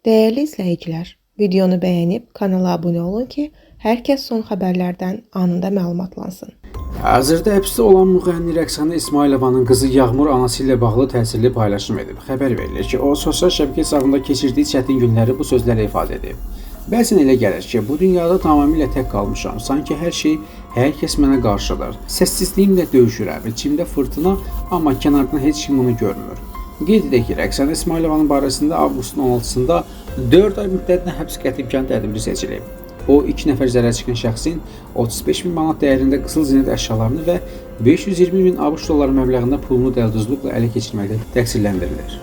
Değerli izləyicilər, videonu bəyənib kanala abunə olun ki, hər kəs son xəbərlərdən anında məlumatlansın. Hazırda həbsdə olan müğənni Rəqsanə İsmailovanın qızı Yağmur anası ilə bağlı təsirli paylaşım edib. Xəbər verilir ki, o sosial şəbəkə hesabında keçirdiyi çətin günləri bu sözlərlə ifadə edib. Bəzən elə gəlir ki, bu dünyada tamamilə tək qalmışam. Sanki hər kəs mənə qarşıdır. Səssizliyimlə döyüşürəm. İçimdə fırtına, amma kənardan heç kim bunu görmür. Qeyd edək ki, Rəqsanə İsmailovanın barəsində avqustun 16-sında 4 ay müddətinə həbs qətimkan tədbiri seçilib. O, 2 nəfər zərər çəkən şəxsin 35.000 manat dəyərində qızıl zinət əşyalarını və 520.000 ABŞ dolları məbləğində pulunu dəlduzluqla ələ keçirməkdə təqsirləndirilir.